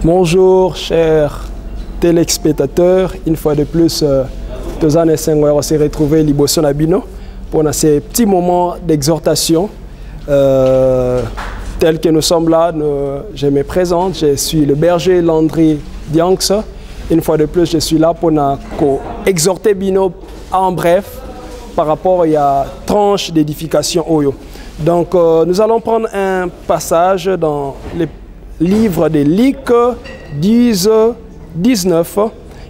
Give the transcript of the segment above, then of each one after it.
Bonjour, chers téléspectateurs. Une fois de plus, tous en essayant de se retrouver Liboson Abino pour ces petits moments d'exhortation. Tel que nous sommes là, je me présente. Je suis le berger Landry Dianx. Une fois de plus, je suis là pour exhorter Bino en bref par rapport à la tranche d'édification Oyo. Donc, nous allons prendre un passage dans les livre de Luc 10, 19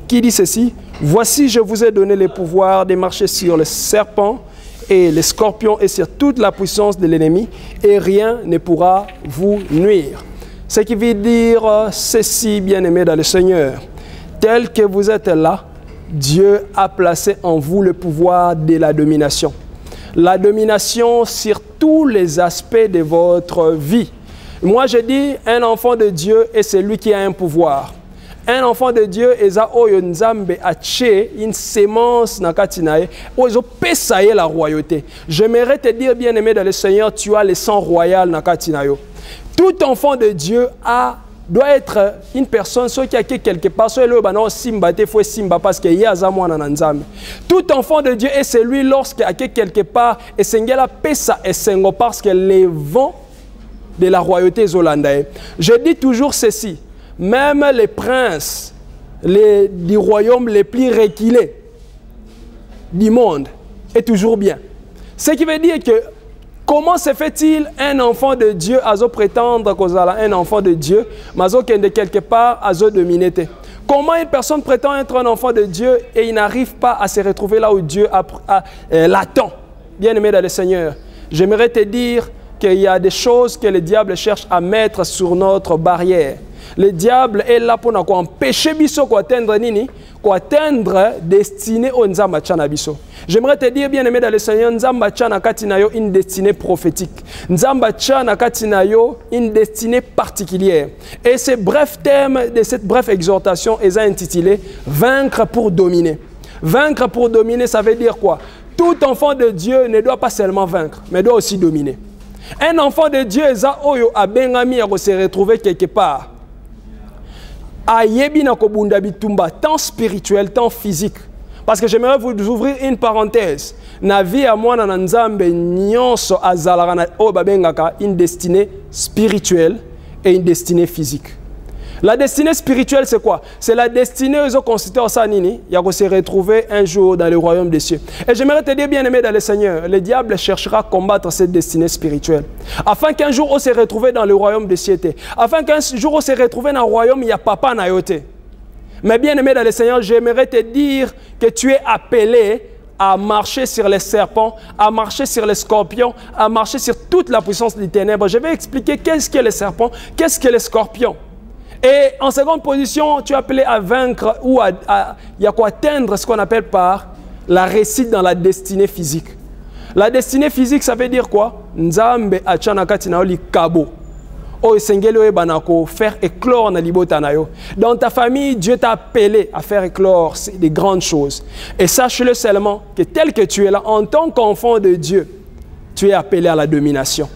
qui dit ceci: voici, je vous ai donné le pouvoir de marcher sur les serpents et les scorpions et sur toute la puissance de l'ennemi, et rien ne pourra vous nuire. Ce qui veut dire ceci, bien-aimés dans le Seigneur: tel que vous êtes là, Dieu a placé en vous le pouvoir de la domination. La domination sur tous les aspects de votre vie. Moi, je dis, un enfant de Dieu est celui qui a un pouvoir. Un enfant de Dieu est une sémence la royauté. J'aimerais te dire, bien-aimé dans le Seigneur, tu as le sang royal nakatinayo. Tout enfant de Dieu doit être une personne qui a quelque part, parce qu'il y a tout enfant de Dieu est celui lorsqu'il a quelque part et parce que les vents de la royauté zolanda. Je dis toujours ceci: même les princes du royaume les plus reculés du monde est toujours bien. Ce qui veut dire que comment se fait-il un enfant de Dieu à prétendre qu'on a un enfant de Dieu, mais de quelque part à dominer? Comment une personne prétend être un enfant de Dieu et il n'arrive pas à se retrouver là où Dieu l'attend? Bien-aimé dans le Seigneur, j'aimerais te dire qu'il y a des choses que le diable cherche à mettre sur notre barrière. Le diable est là pour nous empêcher de atteindre nini, atteindre destinée au Nzamba Tchana biso. J'aimerais te dire, bien aimé dans le Seigneur, Nzamba Tchana katinayo une destinée prophétique. Nzamba Tchana katinayo une destinée particulière. Et ce bref thème de cette brève exhortation est intitulé Vaincre pour dominer. Vaincre pour dominer, ça veut dire quoi? Tout enfant de Dieu ne doit pas seulement vaincre, mais doit aussi dominer. Un enfant de Dieu est à Bengami à se retrouver quelque part. Tant spirituel, tant physique. Parce que j'aimerais vous ouvrir une parenthèse. Na vie à moi, une destinée spirituelle et une destinée physique. La destinée spirituelle, c'est quoi? C'est la destinée aux constitués il y a se retrouver un jour dans le royaume des cieux. Et j'aimerais te dire, bien-aimé dans le Seigneur, le diable cherchera à combattre cette destinée spirituelle. Afin qu'un jour on se retrouve dans le royaume des cieux. Afin qu'un jour on se retrouve dans le royaume, il y a papa nayote. Mais bien-aimé dans le Seigneur, j'aimerais te dire que tu es appelé à marcher sur les serpents, à marcher sur les scorpions, à marcher sur toute la puissance des ténèbres. Je vais expliquer qu'est-ce que les serpents, qu'est-ce que les scorpions. Et en seconde position, tu es appelé à vaincre ou à atteindre ce qu'on appelle par la réussite dans la destinée physique. La destinée physique, ça veut dire quoi? Nzambe achana katina li kabo. O esengelo e banako faire éclore na libota na yo. Dans ta famille, Dieu t'a appelé à faire éclore des grandes choses. Et sache-le seulement que tel que tu es là, en tant qu'enfant de Dieu, tu es appelé à la domination.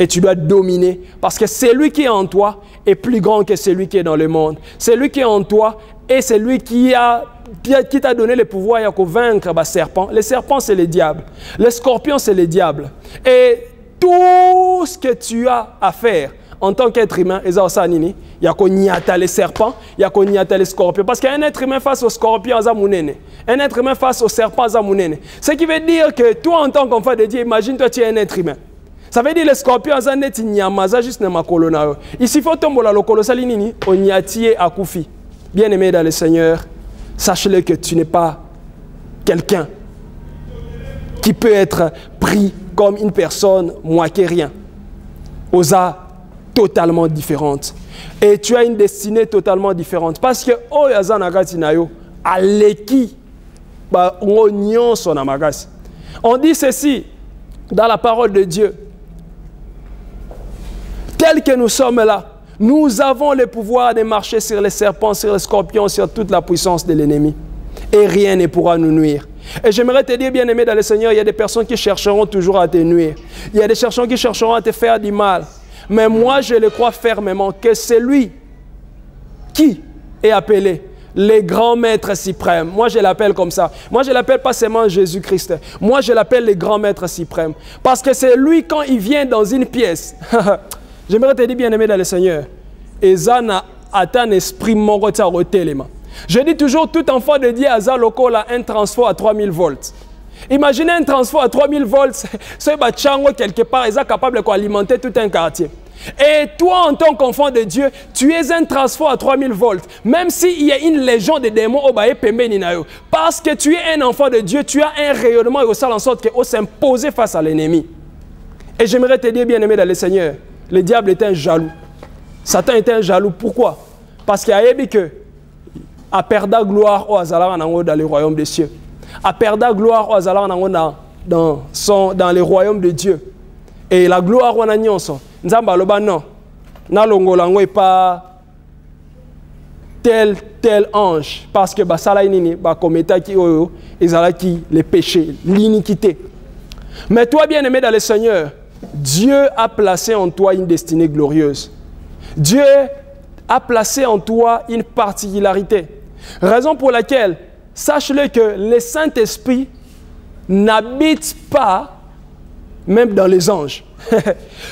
Et tu dois dominer, parce que celui qui est en toi est plus grand que celui qui est dans le monde. Celui qui est en toi est celui qui t'a donné le pouvoir de vaincre les serpents. Les serpents, c'est le diable. Les scorpions, c'est le diable. Et tout ce que tu as à faire en tant qu'être humain, il y a qu'on y attaque les serpents, il y a qu'on y attaque les scorpions. Parce qu'un être humain face aux scorpions, un être humain face aux serpents, ce qui veut dire que toi, en tant qu'enfant de Dieu, imagine-toi, tu es un être humain. Ça veut dire les scorpions, juste ici, il faut tomber la lokolo salinini, on y a tiré à Koufi. Bien-aimé dans le Seigneur, sache-le que tu n'es pas quelqu'un qui peut être pris comme une personne moins que rien. Osa totalement différente. Et tu as une destinée totalement différente. Parce que on dit ceci dans la parole de Dieu. Tel que nous sommes là, nous avons le pouvoir de marcher sur les serpents, sur les scorpions, sur toute la puissance de l'ennemi. Et rien ne pourra nous nuire. Et j'aimerais te dire, bien-aimé dans le Seigneur, il y a des personnes qui chercheront toujours à te nuire. Il y a des personnes qui chercheront à te faire du mal. Mais moi, je le crois fermement que celui qui est appelé les grands maîtres suprêmes. Moi, je l'appelle comme ça. Moi, je l'appelle pas seulement Jésus-Christ. Moi, je l'appelle les grands maîtres suprêmes. Parce que c'est lui, quand il vient dans une pièce. J'aimerais te dire, bien-aimé dans le Seigneur, et ça n'a atteint un esprit mon téléma. Je dis toujours, tout enfant de Dieu a un transfert à 3000 volts. Imaginez un transfert à 3000 volts, ce bachango quelque part, il est capable d'alimenter tout un quartier. Et toi, en tant qu'enfant de Dieu, tu es un transfert à 3000 volts. Même s'il y a une légion de démons, parce que tu es un enfant de Dieu, tu as un rayonnement et au en sorte que s'imposer face à l'ennemi. Et j'aimerais te dire, bien-aimé dans le Seigneur, le diable est un jaloux. Satan est un jaloux. Pourquoi? Parce qu'il y a que à perdre gloire au Azala dans le royaume des cieux. À perdre gloire au Azala dans le royaume de Dieu. Et la gloire on a nyonso. Nzamba loba non. Na longolango pas tel ange parce que basala inini ba kometa ki oyo ezala ki les péchés, l'iniquité. Mais toi bien-aimé dans le Seigneur, Dieu a placé en toi une destinée glorieuse. Dieu a placé en toi une particularité. Raison pour laquelle, sache-le que le Saint-Esprit n'habite pas même dans les anges.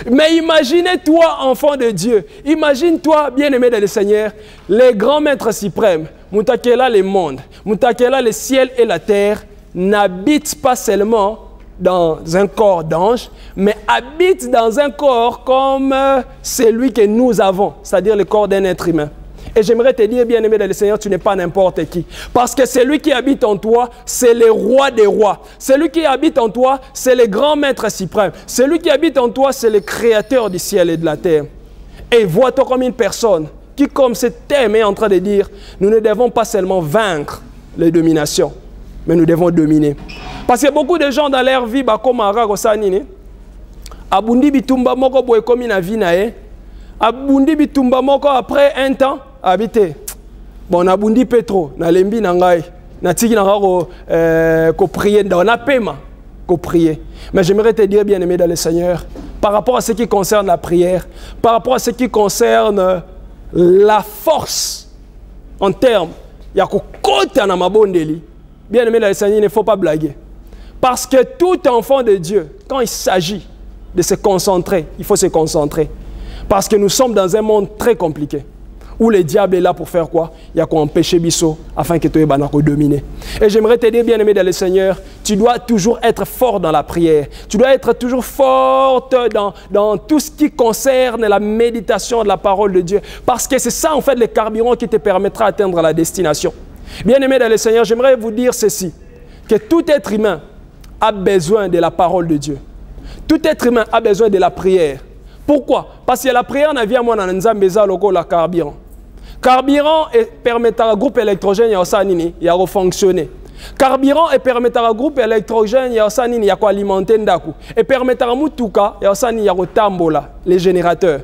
Mais imaginez-toi, enfant de Dieu, imagine-toi, bien-aimé dans le Seigneur, les grands maîtres suprêmes, Moutakela le monde, Moutakela le ciel et la terre, n'habitent pas seulement dans un corps d'ange, mais habite dans un corps comme celui que nous avons, c'est-à-dire le corps d'un être humain. Et j'aimerais te dire, bien-aimé dans le Seigneur, tu n'es pas n'importe qui. Parce que celui qui habite en toi, c'est le roi des rois. Celui qui habite en toi, c'est le grand maître suprême. Celui qui habite en toi, c'est le créateur du ciel et de la terre. Et vois-toi comme une personne qui, comme ce thème est en train de dire, nous ne devons pas seulement vaincre les dominations, mais nous devons dominer. Parce que beaucoup de gens dans leur vie, comme Ara Sanini, Abundi Bitumba Moko Boekomi na vie nae, Abundi Bitumba Moko après un temps, habité. Bon, Abundi Petro, na lembi nangai, na tiki nangaro ko prier, on a paiement ko prier. Mais j'aimerais te dire, bien aimé dans le Seigneur, par rapport à ce qui concerne la prière, par rapport à ce qui concerne la force en termes, il y a ko kota na mabondeli. Bien aimé dans le Seigneur, il ne faut pas blaguer. Parce que tout enfant de Dieu, quand il s'agit de se concentrer, il faut se concentrer. Parce que nous sommes dans un monde très compliqué, où le diable est là pour faire quoi? Il y a quoi empêcher Bisso, afin que tu aies dominer. Et j'aimerais te dire, bien-aimé dans le Seigneur, tu dois toujours être fort dans la prière. Tu dois être toujours forte dans tout ce qui concerne la méditation de la parole de Dieu. Parce que c'est ça, en fait, le carburant qui te permettra d'atteindre la destination. Bien-aimé dans le Seigneur, j'aimerais vous dire ceci, que tout être humain a besoin de la parole de Dieu. Tout être humain a besoin de la prière. Pourquoi? Parce que la prière n'a vient à moi dans le carburant. Carburant permettra au groupe électrogène de fonctionner. Carburant permettra au groupe électrogène de alimenter ndaku. Et permettra mutuka de tambola les générateurs.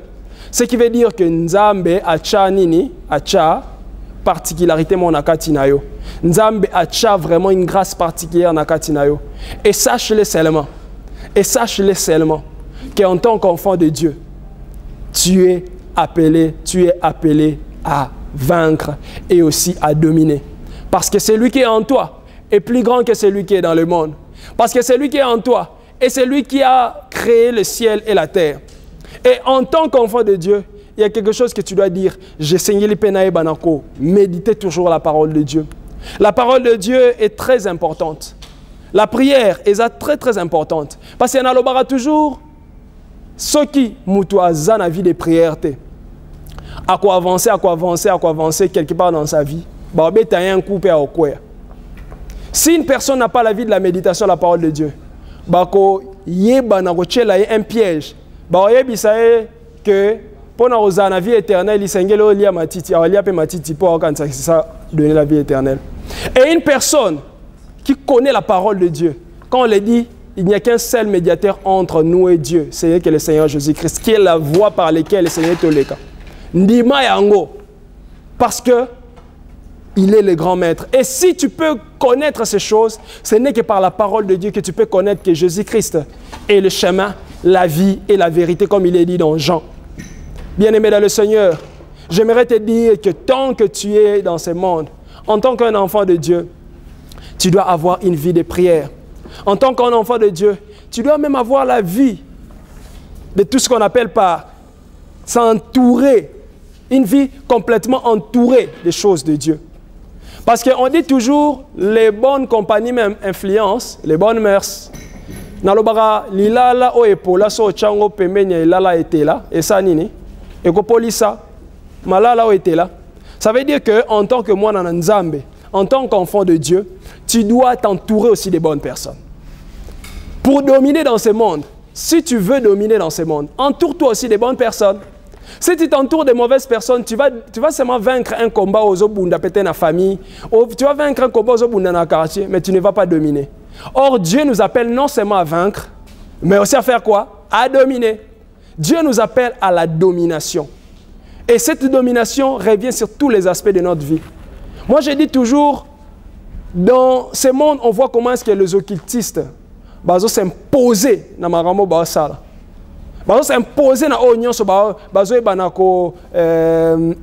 Ce qui veut dire que Nzambe acha particularité mon nakatinayo. Nzambe acha vraiment une grâce particulière nakatinayo. Et sache-le seulement. Et sache-le seulement qu'en tant qu'enfant de Dieu, tu es appelé à vaincre et aussi à dominer. Parce que celui qui est en toi est plus grand que celui qui est dans le monde. Parce que celui qui est en toi est celui qui a créé le ciel et la terre. Et en tant qu'enfant de Dieu, il y a quelque chose que tu dois dire. J'ai saigné les penaï banako. Méditez toujours la parole de Dieu. La parole de Dieu est très importante. La prière est très très importante. Parce qu'il y en a toujours ceux qui moutoisent la vie de prière. À quoi avancer quelque part dans sa vie. Si une personne n'a pas la vie de la méditation, la parole de Dieu, il y a un piège. Que pour la vie éternelle, il s'engage au lia matiti, au lia pe matiti pour ça donner la vie éternelle. Et une personne qui connaît la parole de Dieu, quand on le dit, il n'y a qu'un seul médiateur entre nous et Dieu, c'est le Seigneur Jésus-Christ, qui est la voie par laquelle le Seigneur Toleka. Ndima yango, parce que il est le grand maître. Et si tu peux connaître ces choses, ce n'est que par la parole de Dieu que tu peux connaître que Jésus-Christ est le chemin, la vie et la vérité, comme il est dit dans Jean. Bien-aimé dans le Seigneur, j'aimerais te dire que tant que tu es dans ce monde, en tant qu'un enfant de Dieu, tu dois avoir une vie de prière. En tant qu'un enfant de Dieu, tu dois même avoir la vie de tout ce qu'on appelle par s'entourer, une vie complètement entourée des choses de Dieu. Parce qu'on dit toujours, les bonnes compagnies même influencent, les bonnes mœurs. Nalobara lilala o epola so chango pembenya ilala etela esa nini ekopolisa malala o etela. Ça veut dire que en tant que moi na nzambe, en tant qu'enfant de Dieu, tu dois t'entourer aussi des bonnes personnes. Pour dominer dans ce monde, si tu veux dominer dans ce monde, entoure-toi aussi des bonnes personnes. Si tu t'entoures de mauvaises personnes, tu vas seulement vaincre un combat aux obunda pété na famille, tu vas vaincre un combat aux obunda na quartier, mais tu ne vas pas dominer. Or, Dieu nous appelle non seulement à vaincre, mais aussi à faire quoi? À dominer. Dieu nous appelle à la domination. Et cette domination revient sur tous les aspects de notre vie. Moi, je dis toujours, dans ce monde, on voit comment est-ce que les occultistes s'imposer dans ma ramo basala. S'imposer dans l'union,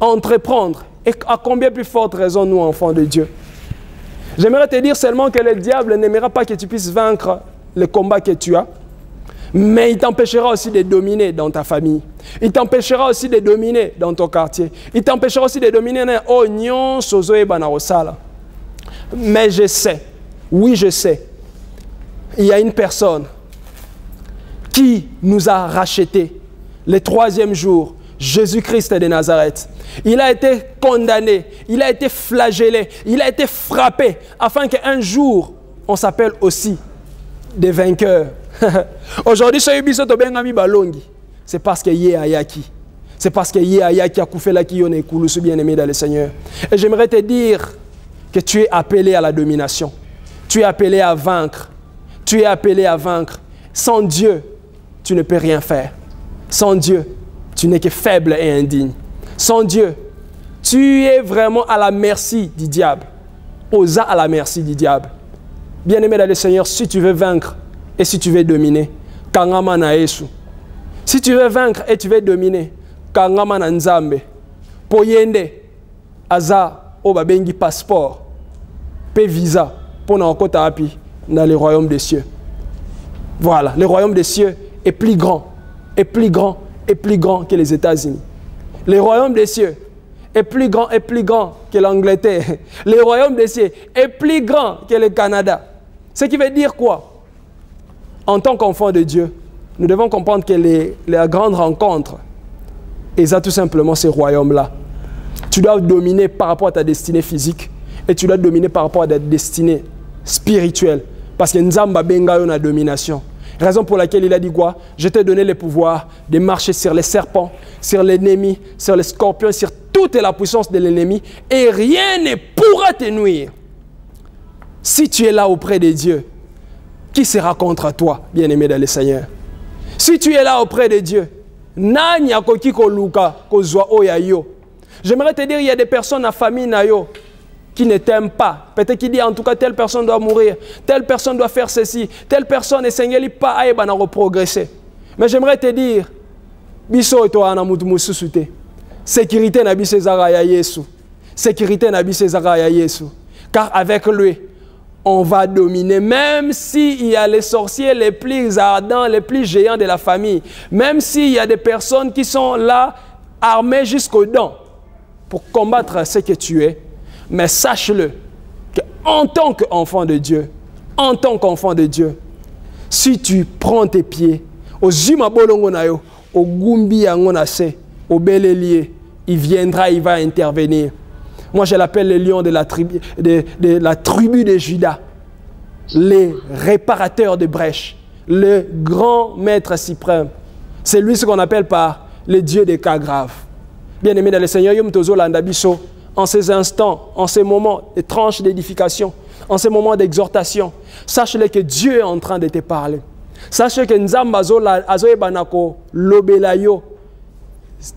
entreprendre. Et à combien plus forte raison, nous, enfants de Dieu? J'aimerais te dire seulement que le diable n'aimera pas que tu puisses vaincre le combat que tu as, mais il t'empêchera aussi de dominer dans ta famille. Il t'empêchera aussi de dominer dans ton quartier. Il t'empêchera aussi de dominer dans l'union, mais je sais, oui je sais, il y a une personne qui nous a rachetés le 3e jour, Jésus-Christ de Nazareth. Il a été condamné, il a été flagellé, il a été frappé, afin qu'un jour, on s'appelle aussi des vainqueurs. Aujourd'hui, c'est parce qu'il y a Ayaki. C'est parce qu'il y a Ayaki a coupé la qui on est bien-aimé dans le Seigneur. Et j'aimerais te dire que tu es appelé à la domination. Tu es appelé à vaincre. Tu es appelé à vaincre. Sans Dieu, tu ne peux rien faire. Sans Dieu, tu n'es que faible et indigne. Sans Dieu, tu es vraiment à la merci du diable. Osa à la merci du diable. Bien-aimé dans le Seigneur, si tu veux vaincre et si tu veux dominer, Kangama na Yesu. Si tu veux vaincre et tu veux dominer, Kangama na Nzambe. Poyende, Aza, Obabengi passeport, pe visa, pour n'en api dans le royaume des cieux. Voilà, le royaume des cieux est plus grand, est plus grand, est plus grand que les États-Unis. Le royaume des cieux est plus grand que l'Angleterre. Le royaume des cieux est plus grand que le Canada. Ce qui veut dire quoi? En tant qu'enfant de Dieu, nous devons comprendre que la grande rencontre est tout simplement ce royaume-là. Tu dois dominer par rapport à ta destinée physique et tu dois dominer par rapport à ta destinée spirituelle. Parce que Nzamba benga yo na domination. Raison pour laquelle il a dit quoi? Je t'ai donné le pouvoir de marcher sur les serpents, sur l'ennemi, sur les scorpions, sur toute la puissance de l'ennemi et rien ne pourra te nuire. Si tu es là auprès de Dieu, qui sera contre toi, bien-aimé dans le Seigneur? Si tu es là auprès de Dieu, nanya koki ko luka ko zwa oyayo. J'aimerais te dire, il y a des personnes à famille nayo qui ne t'aiment pas. Peut-être qu'il dit en tout cas telle personne doit mourir, telle personne doit faire ceci, telle personne est Seigneur pas à progresser. Mais j'aimerais te dire, biso to ana mutu mususute. Sécurité na biso ezara ya Yesu. Sécurité na biso ezara ya Yesu. Car avec lui, on va dominer, même s'il y a les sorciers les plus ardents, les plus géants de la famille, même s'il y a des personnes qui sont là, armées jusqu'aux dents, pour combattre ce que tu es. Mais sache-le, qu'en tant qu'enfant de Dieu, en tant qu'enfant de Dieu, si tu prends tes pieds, au Zuma Bolongo Nayo, au Gumbi Angonase, au Belélier, il viendra, il va intervenir. Moi, je l'appelle le lion de la tribu de Juda, les réparateurs de brèches, le grand maître suprême. C'est lui ce qu'on appelle par le Dieu des cas graves. Bien-aimé dans le Seigneur, Yom Tozo Landabiso, en ces instants, en ces moments de tranches d'édification, en ces moments d'exhortation, sache-le que Dieu est en train de te parler. Sache que Nzamba Azoe Banako Lobelayo,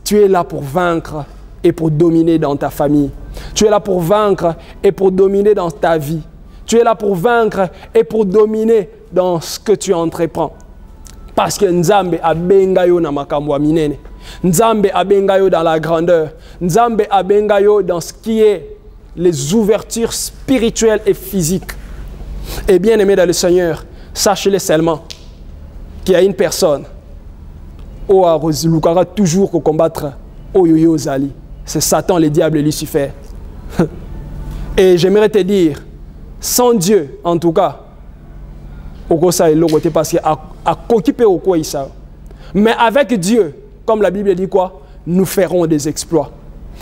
tu es là pour vaincre et pour dominer dans ta famille. Tu es là pour vaincre et pour dominer dans ta vie. Tu es là pour vaincre et pour dominer dans ce que tu entreprends. Parce que Nzambe a bengayo na makambo minene. Nzambe abengayo dans la grandeur. Nzambe abengayo dans ce qui est les ouvertures spirituelles et physiques. Et bien aimé dans le Seigneur, sachez-le seulement qu'il y a une personne qui a toujours combattre Oyoyo Zali. C'est Satan, le diable et Lucifer. Et j'aimerais te dire, sans Dieu, en tout cas, parce qu'il a occupé au quoi ça. Mais avec Dieu, comme la Bible dit quoi, nous ferons des exploits.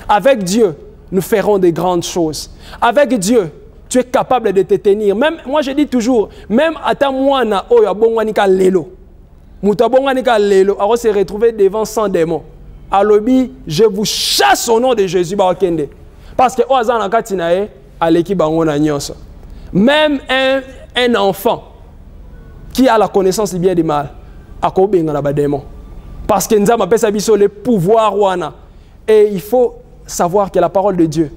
Avec Dieu, nous ferons des grandes choses. Avec Dieu, tu es capable de te tenir. Même, moi je dis toujours, même à ta moana, lelo. Moutabonganika lelo, alors se retrouver devant 100 démons. À l'obi, je vous chasse au nom de Jésus. Parce que même un enfant qui a la connaissance du bien et du mal, a démon. Parce que nous avons le pouvoir. Et il faut savoir que la parole de Dieu,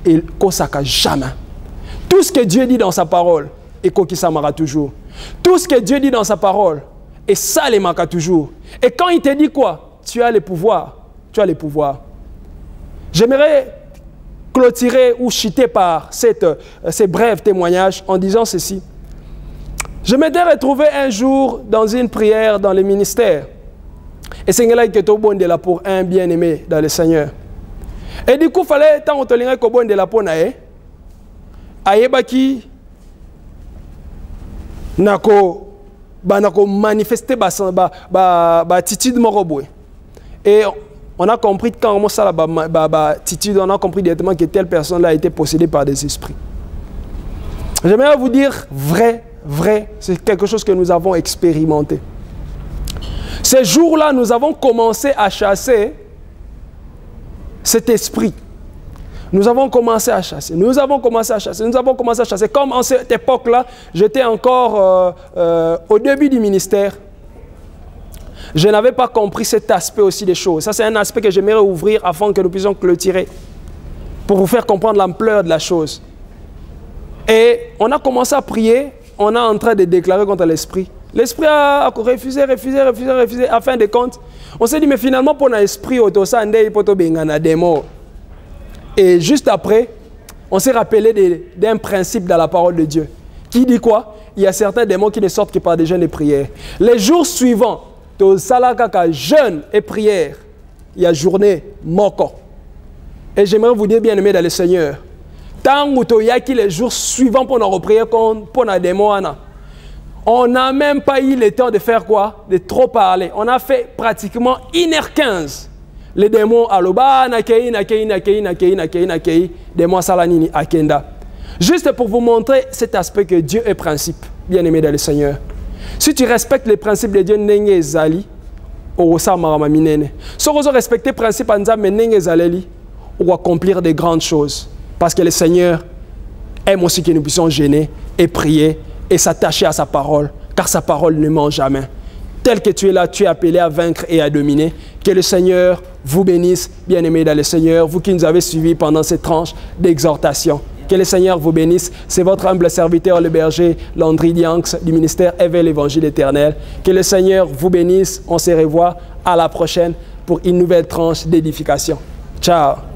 il ne jamais. Tout ce que Dieu dit dans sa parole, et qu'il s'amara toujours. Tout ce que Dieu dit dans sa parole, et ça les marque toujours. Et quand il te dit quoi? Tu as le pouvoir. Tu as le pouvoir. J'aimerais clôturer ou chuter par ces brefs témoignages en disant ceci. Je m'étais retrouvé un jour dans une prière dans le ministère. Et c'est là que tu es là pour un bien-aimé dans le Seigneur. Et du coup, il fallait tant que tu es de la pour nae. Ayebaki nako manifester ba attitude moroboué. Et on a compris quand on ça la attitude, on a compris directement que telle personne là a été possédée par des esprits. J'aimerais vous dire vrai, c'est quelque chose que nous avons expérimenté. Ces jours-là, nous avons commencé à chasser cet esprit. Nous avons commencé à chasser. Comme en cette époque-là, j'étais encore au début du ministère. Je n'avais pas compris cet aspect aussi des choses. Ça, c'est un aspect que j'aimerais ouvrir afin que nous puissions clôturer pour vous faire comprendre l'ampleur de la chose. Et on a commencé à prier. On est en train de déclarer contre l'esprit. L'esprit a refusé. À fin de compte, on s'est dit, mais finalement, pour l'esprit, et juste après, on s'est rappelé d'un principe dans la parole de Dieu. Qui dit quoi? Il y a certains démons qui ne sortent que par des jeûnes et prières. Les jours suivants, jeûne et prière, il y a journée moko. Et j'aimerais vous dire, bien aimé dans le Seigneur, tant que les jours suivants pour nous prier pour les démons, on n'a même pas eu le temps de faire quoi? De trop parler. On a fait pratiquement 1h15. Les démons aloba nakei, démons salanini akenda. Juste pour vous montrer cet aspect que Dieu est principe, bien aimé dans le Seigneur. Si tu respectes les principes de Dieu, nenge zali, osa marama minene. Si tu respectes les principes de Dieu, nenge zaleli, on va accomplir de grandes choses. Parce que le Seigneur aime aussi que nous puissions gêner et prier et s'attacher à sa parole, car sa parole ne ment jamais. Tel que tu es là, tu es appelé à vaincre et à dominer. Que le Seigneur vous bénisse, bien-aimés dans le Seigneur, vous qui nous avez suivis pendant cette tranche d'exhortation. Que le Seigneur vous bénisse. C'est votre humble serviteur, le berger Landry Dianx du ministère Éveil l'Évangile éternel. Que le Seigneur vous bénisse. On se revoit à la prochaine pour une nouvelle tranche d'édification. Ciao.